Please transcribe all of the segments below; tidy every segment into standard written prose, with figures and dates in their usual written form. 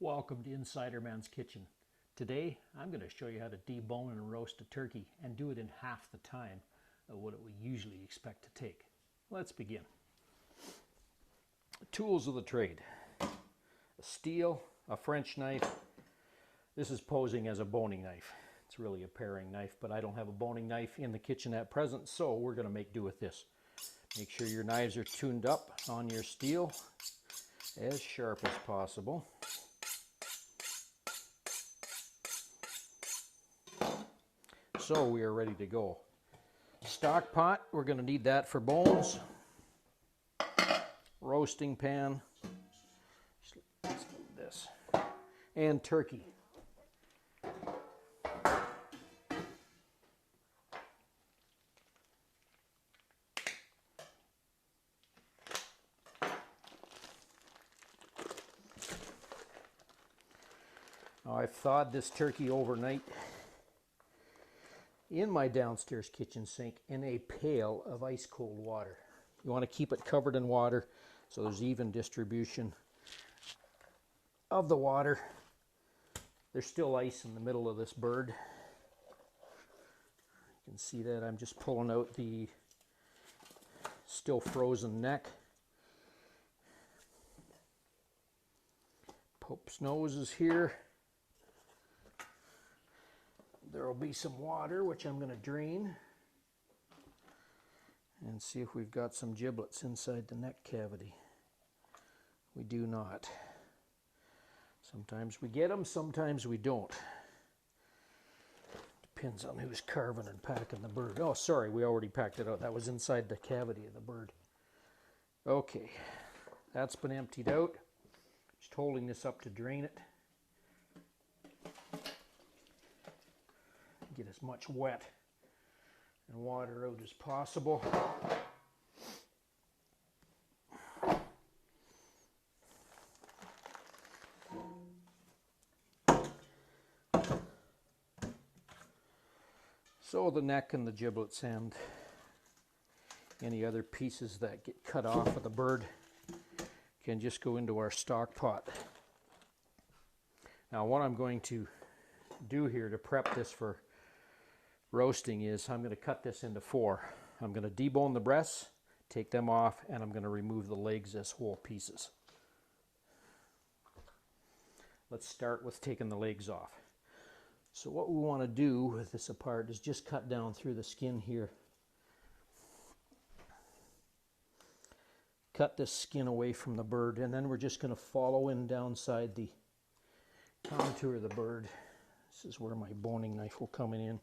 Welcome to Insider Man's Kitchen. Today I'm going to show you how to debone and roast a turkey and do it in half the time of what it would usually expect to take. Let's begin. Tools of the trade. A steel, a French knife. This is posing as a boning knife. It's really a paring knife, but I don't have a boning knife in the kitchen at present, so we're going to make do with this. Make sure your knives are tuned up on your steel as sharp as possible. So we are ready to go. Stock pot, we're going to need that for bones. Roasting pan, let's move this, and turkey. Now I've thawed this turkey overnight in my downstairs kitchen sink in a pail of ice cold water. You want to keep it covered in water so there's even distribution of the water. There's still ice in the middle of this bird. You can see that I'm just pulling out the still frozen neck. Pope's nose is here. There will be some water, which I'm going to drain and see if we've got some giblets inside the neck cavity. We do not. Sometimes we get them, sometimes we don't. Depends on who's carving and packing the bird. Oh, sorry, we already packed it out. That was inside the cavity of the bird. Okay, that's been emptied out. Just holding this up to drain it. Get as much wet and water out as possible. So the neck and the giblets and any other pieces that get cut off of the bird can just go into our stock pot. Now what I'm going to do here to prep this for roasting is I'm going to cut this into four. I'm going to debone the breasts, take them off, and I'm going to remove the legs as whole pieces. Let's start with taking the legs off. So what we want to do with this apart is just cut down through the skin here. Cut this skin away from the bird, and then we're just going to follow in downside the contour of the bird. This is where my boning knife will come in.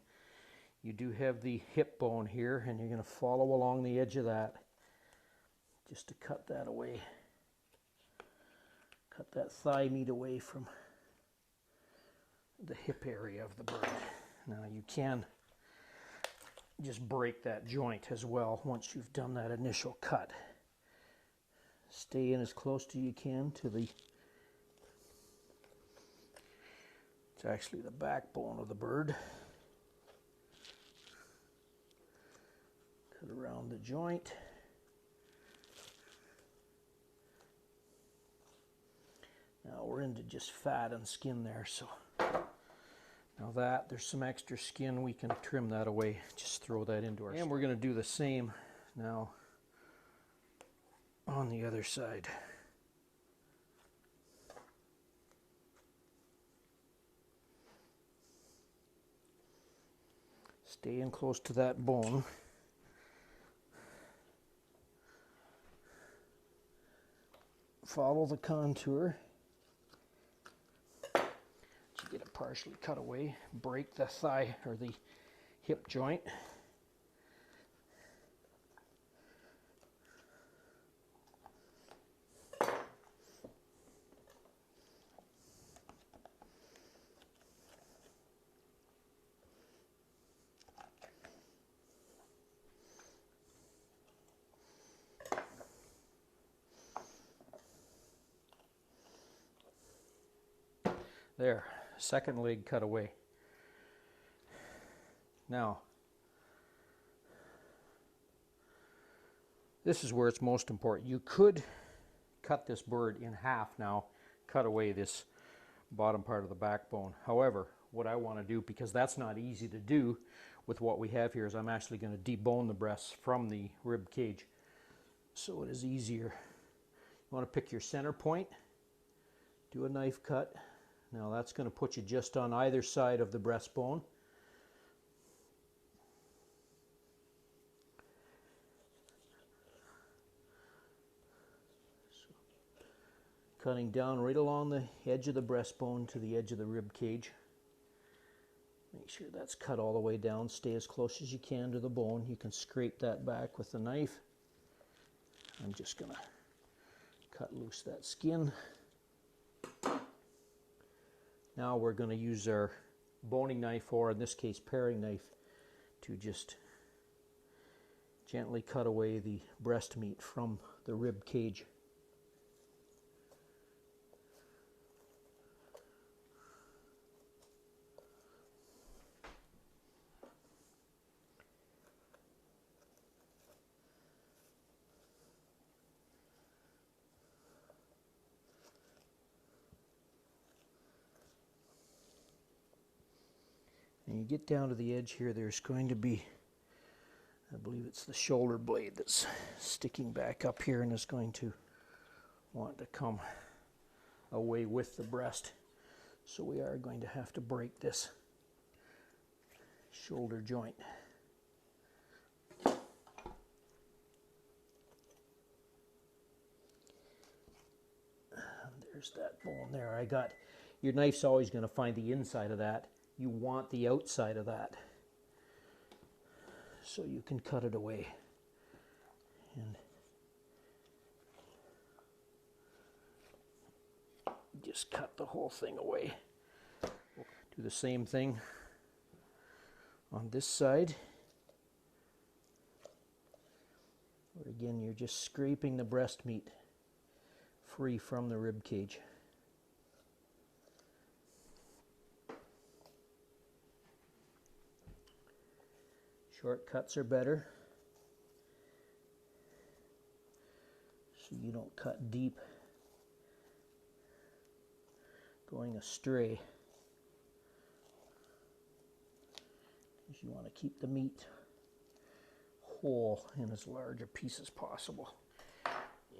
You do have the hip bone here, and you're going to follow along the edge of that just to cut that away. Cut that thigh meat away from the hip area of the bird. Now you can just break that joint as well once you've done that initial cut. Stay in as close to you can to the, it's actually the backbone of the bird. Cut around the joint. Now we're into just fat and skin there, so now that there's some extra skin, we can trim that away. Just throw that into our, and we're going to do the same now on the other side. Stay in close to that bone. Follow the contour. You get it partially cut away. Break the thigh or the hip joint. There, second leg cut away. Now, this is where it's most important. You could cut this bird in half now, cut away this bottom part of the backbone. However, what I want to do, because that's not easy to do with what we have here, is I'm actually going to debone the breasts from the rib cage, so it is easier. You want to pick your center point, do a knife cut. Now that's going to put you just on either side of the breastbone. So, cutting down right along the edge of the breastbone to the edge of the rib cage. Make sure that's cut all the way down. Stay as close as you can to the bone. You can scrape that back with the knife. I'm just going to cut loose that skin. Now we're going to use our boning knife, or in this case paring knife, to just gently cut away the breast meat from the rib cage. And you get down to the edge here, there's going to be, I believe it's the shoulder blade that's sticking back up here and is going to want to come away with the breast. So we are going to have to break this shoulder joint. There's that bone there. Your knife's always going to find the inside of that. You want the outside of that, so you can cut it away. And just cut the whole thing away. Do the same thing on this side, where again you're just scraping the breast meat free from the rib cage. Shortcuts are better, so you don't cut deep, going astray. Because you want to keep the meat whole in as large a piece as possible.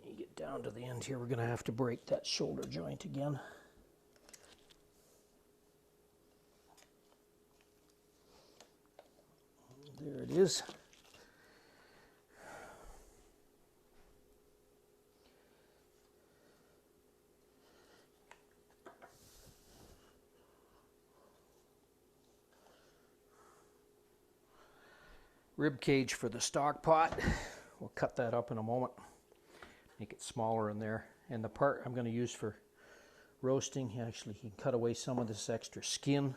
You get down to the end here, we're going to have to break that shoulder joint again. There it is. Rib cage for the stock pot. We'll cut that up in a moment. Make it smaller in there. And the part I'm going to use for roasting, actually you can cut away some of this extra skin.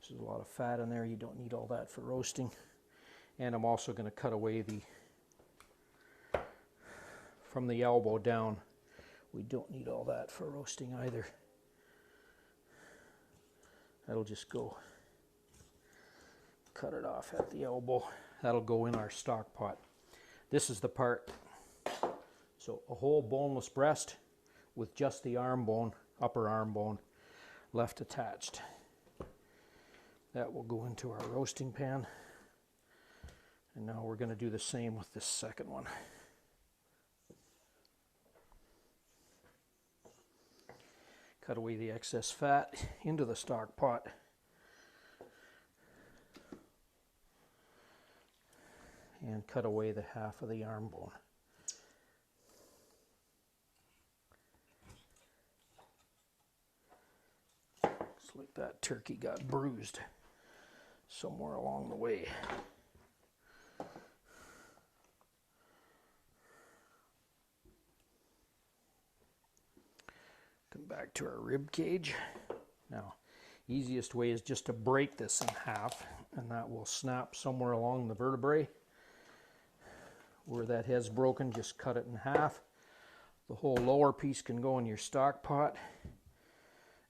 There's a lot of fat in there. You don't need all that for roasting. And I'm also going to cut away from the elbow down. We don't need all that for roasting either. That'll just go, cut it off at the elbow. That'll go in our stock pot. This is the part, so a whole boneless breast with just the arm bone, upper arm bone, left attached. That will go into our roasting pan. And now we're going to do the same with this second one. Cut away the excess fat into the stock pot. And cut away the half of the arm bone. Looks like that turkey got bruised somewhere along the way. Come back to our rib cage. Now, easiest way is just to break this in half, and that will snap somewhere along the vertebrae. Where that head's broken, just cut it in half. The whole lower piece can go in your stock pot.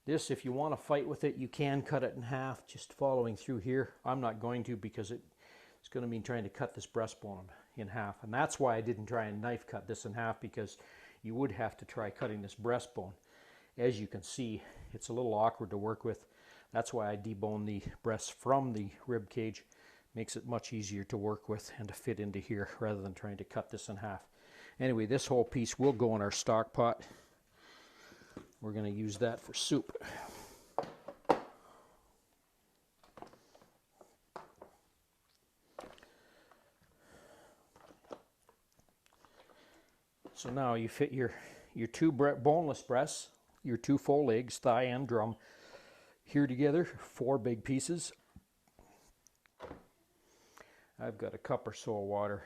This, if you want to fight with it, you can cut it in half, just following through here. I'm not going to, because it's going to mean trying to cut this breastbone in half. And that's why I didn't try and knife cut this in half, because you would have to try cutting this breastbone. As you can see, it's a little awkward to work with. That's why I debone the breasts from the rib cage. Makes it much easier to work with and to fit into here rather than trying to cut this in half. Anyway, this whole piece will go in our stock pot. We're going to use that for soup. So now you fit your two boneless breasts, your two full legs, thigh and drum, here together, 4 big pieces. I've got a cup or so of water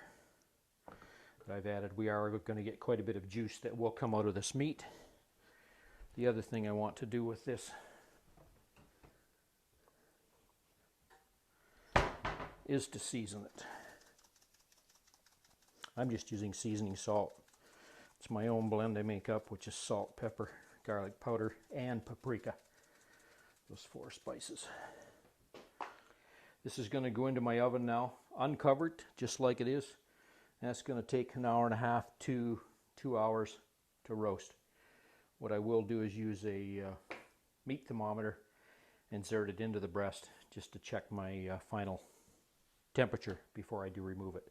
that I've added. We are going to get quite a bit of juice that will come out of this meat. The other thing I want to do with this is to season it. I'm just using seasoning salt. It's my own blend I make up, which is salt, pepper, garlic powder, and paprika. Those 4 spices. This is going to go into my oven now, uncovered, just like it is. That's going to take an hour and a half to 2 hours to roast. What I will do is use a meat thermometer, insert it into the breast just to check my final temperature before I do remove it.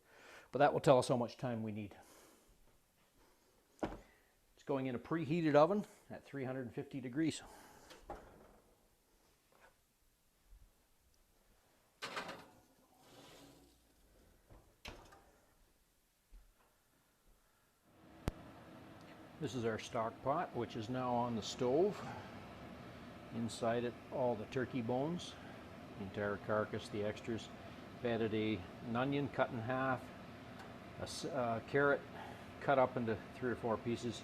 But that will tell us how much time we need. It's going in a preheated oven at 350 degrees. This is our stock pot, which is now on the stove. Inside it, all the turkey bones, the entire carcass, the extras. I've added an onion cut in half, a carrot cut up into 3 or 4 pieces,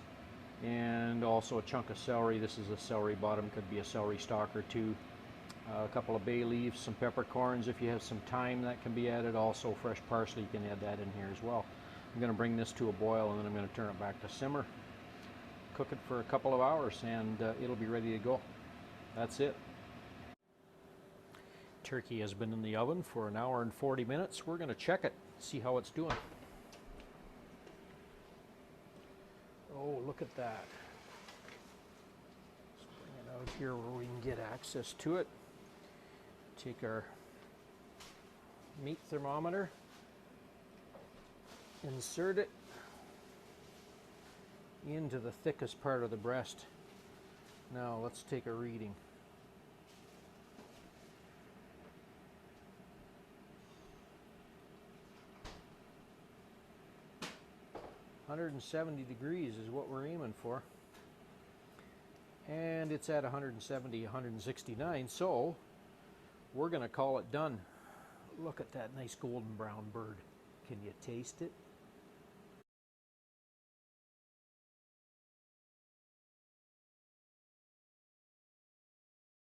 and also a chunk of celery. This is a celery bottom, could be a celery stalk or 2. A couple of bay leaves, some peppercorns. If you have some thyme, that can be added. Also fresh parsley, you can add that in here as well. I'm going to bring this to a boil, and then I'm going to turn it back to simmer. Cook it for a couple of hours, and it'll be ready to go. That's it. Turkey has been in the oven for an hour and 40 minutes. We're going to check it, see how it's doing. Oh, look at that. Let's bring it out here where we can get access to it. Take our meat thermometer, insert it into the thickest part of the breast. Now let's take a reading. "170 degrees is what we're aiming for. And it's at 170, 169, so we're going to call it done. Look at that nice golden brown bird. Can you taste it?